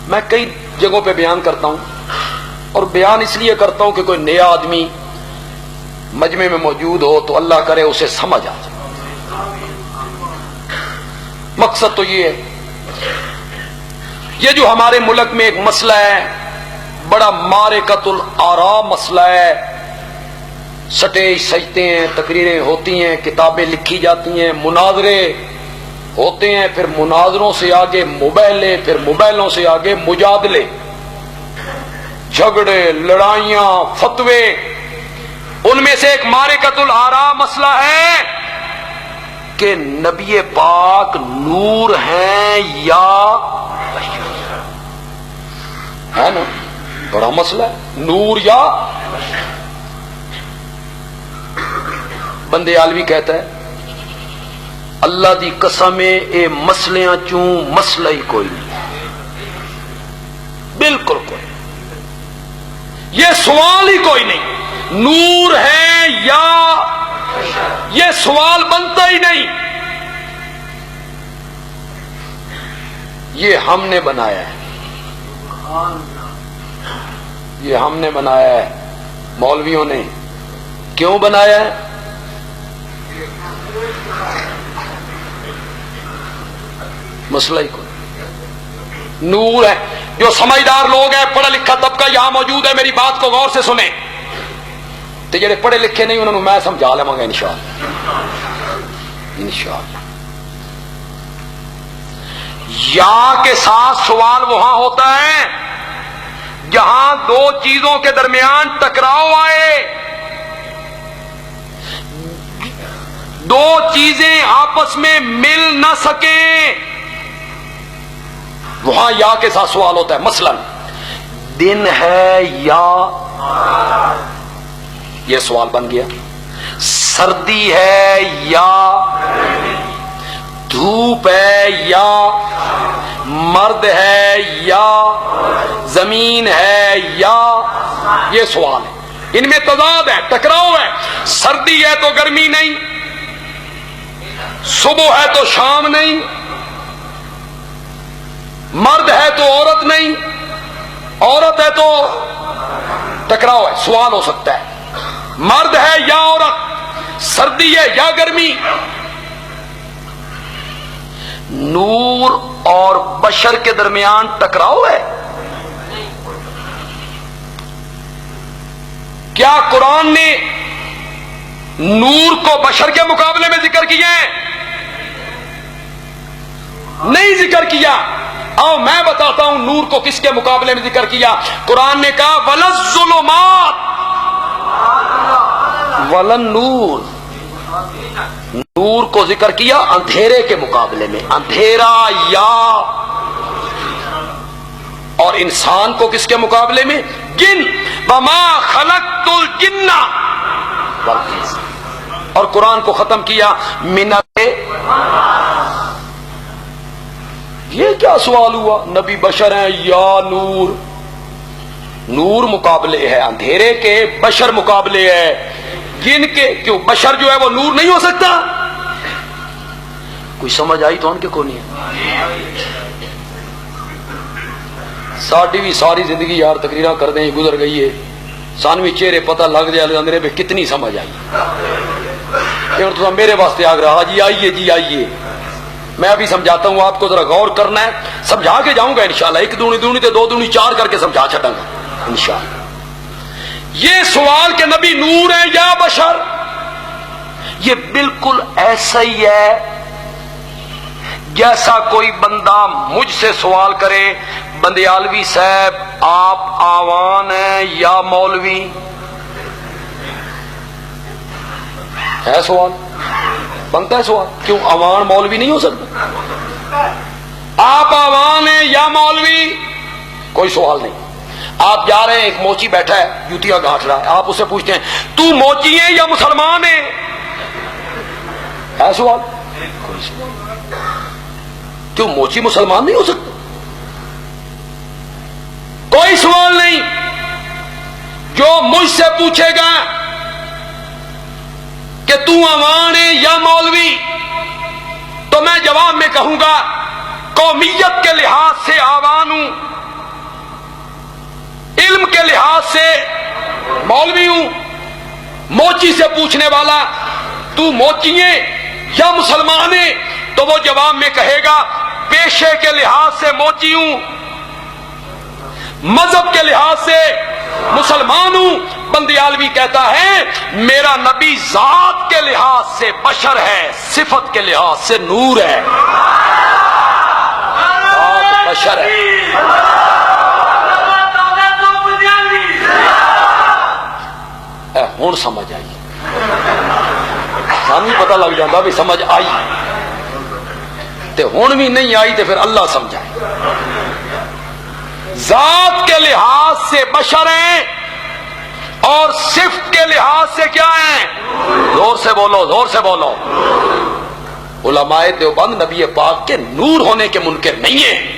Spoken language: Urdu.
میں کئی جگہوں پہ بیان کرتا ہوں، اور بیان اس لیے کرتا ہوں کہ کوئی نیا آدمی مجمع میں موجود ہو تو اللہ کرے اسے سمجھ آ جائے۔ مقصد تو یہ ہے، یہ جو ہمارے ملک میں ایک مسئلہ ہے، بڑا معرکۃ الآراء مسئلہ ہے، سٹیج سجتے ہیں، تقریریں ہوتی ہیں، کتابیں لکھی جاتی ہیں، مناظرے ہوتے ہیں، پھر مناظروں سے آگے مباحثے، پھر مباحثوں سے آگے مجادلے، جھگڑے، لڑائیاں، فتوے۔ ان میں سے ایک معرکۃ الآراء مسئلہ ہے کہ نبی پاک نور ہیں یا ہے نا، بڑا مسئلہ ہے، نور یا بندے عالوی کہتا ہے اللہ دی قسم اے مسلیاں چوں مسئلہ ہی کوئی نہیں، بالکل کوئی، یہ سوال ہی کوئی نہیں، نور ہے یا یہ سوال بنتا ہی نہیں، یہ ہم نے بنایا ہے، یہ ہم نے بنایا ہے، مولویوں نے۔ کیوں بنایا ہے؟ مسئلہ ہی کوئی، نور ہے۔ جو سمجھدار لوگ ہیں، پڑھا لکھا طبقہ یہاں موجود ہے، میری بات کو غور سے سنیں، تو جڑے پڑھے لکھے نہیں انہوں نے میں سمجھا لوں گا انشاءاللہ، انشاءاللہ۔ یا کے ساتھ سوال وہاں ہوتا ہے جہاں دو چیزوں کے درمیان ٹکراؤ آئے، دو چیزیں آپس میں مل نہ سکیں، وہاں یا کے ساتھ سوال ہوتا ہے۔ مثلا دن ہے یا، یہ سوال بن گیا، سردی ہے یا، دھوپ ہے یا، مرد ہے یا، زمین ہے یا، یہ سوال ہے، ان میں تضاد ہے، ٹکراؤ ہے۔ سردی ہے تو گرمی نہیں، صبح ہے تو شام نہیں، مرد ہے تو عورت نہیں، عورت ہے تو، ٹکراؤ ہے، سوال ہو سکتا ہے، مرد ہے یا عورت، سردی ہے یا گرمی۔ نور اور بشر کے درمیان ٹکراؤ ہے۔ کیا قرآن نے نور کو بشر کے مقابلے میں ذکر کیا ہے؟ نہیں ذکر کیا۔ آؤ میں بتاتا ہوں نور کو کس کے مقابلے میں ذکر کیا۔ قرآن نے کہا وَلَا الظُّلُمَاتُ وَلَا النُّورُ، نور کو ذکر کیا اندھیرے کے مقابلے میں، اندھیرا یا، اور انسان کو کس کے مقابلے میں؟ جن، وَمَا خَلَقْتُ الْجِنَّ وَالْإِنسَ، اور قرآن کو ختم کیا مِنَ۔ یہ کیا سوال ہوا؟ نبی بشر ہیں یا نور؟ نور مقابلے ہے اندھیرے کے، بشر مقابلے ہے جن کے۔ کیوں بشر جو ہے وہ نور نہیں ہو سکتا؟ کوئی سمجھ آئی تو ان کے کو نہیں ہے۔ ساڑھی بھی ساری زندگی یار تقریریں کر دیں گزر گئی ہے، سانوی چہرے پتہ لگ جائے اندرے پہ کتنی سمجھ آئی۔ تو میرے واسطے آگ رہا جی آئیے جی آئیے، میں ابھی سمجھاتا ہوں آپ کو، ذرا غور کرنا ہے، سمجھا کے جاؤں گا انشاءاللہ، ایک دونی دونی تے دو دونی چار کر کے سمجھا چھٹاں گا انشاءاللہ۔ یہ سوال کہ نبی نور ہے یا بشر، یہ بالکل ایسا ہی ہے جیسا کوئی بندہ مجھ سے سوال کرے بندیالوی صاحب آپ آوان ہیں یا مولوی؟ ہے سوال، بنتا ہے سوال، کیوں آوان مولوی نہیں ہو سکتا؟ آپ آوان ہیں یا مولوی؟ کوئی سوال نہیں۔ آپ جا رہے ہیں، ایک موچی بیٹھا ہے جوتیاں گانٹ رہا ہے، آپ اسے پوچھتے ہیں تو موچی ہے یا مسلمان ہے؟ ہے سوال؟ کوئی سوال۔ کیوں موچی مسلمان نہیں ہو سکتا؟ کوئی سوال نہیں۔ جو مجھ سے پوچھے گا کہ تو عوان ہے یا مولوی، تو میں جواب میں کہوں گا قومیت کے لحاظ سے عوان ہوں، لحاظ سے مولوی ہوں، موچی سے پوچھنے والا تو موچی ہے یا مسلمان ہے، تو وہ جواب میں کہے گا پیشے کے لحاظ سے موچی ہوں، مذہب کے لحاظ سے مسلمان ہوں۔ بندیالوی کہتا ہے میرا نبی ذات کے لحاظ سے بشر ہے، صفت کے لحاظ سے نور ہے، ذات بشر ہے۔ ہوں سمجھ آئی، سانو پتہ لگ جاتا بھی سمجھ آئی، تے ہوں بھی نہیں آئی تے پھر اللہ سمجھائے۔ ذات کے لحاظ سے بشر ہیں اور صفت کے لحاظ سے کیا ہیں؟ زور سے بولو، زور سے بولو۔ علماء دیوبند نبی پاک کے نور ہونے کے منکر نہیں ہیں،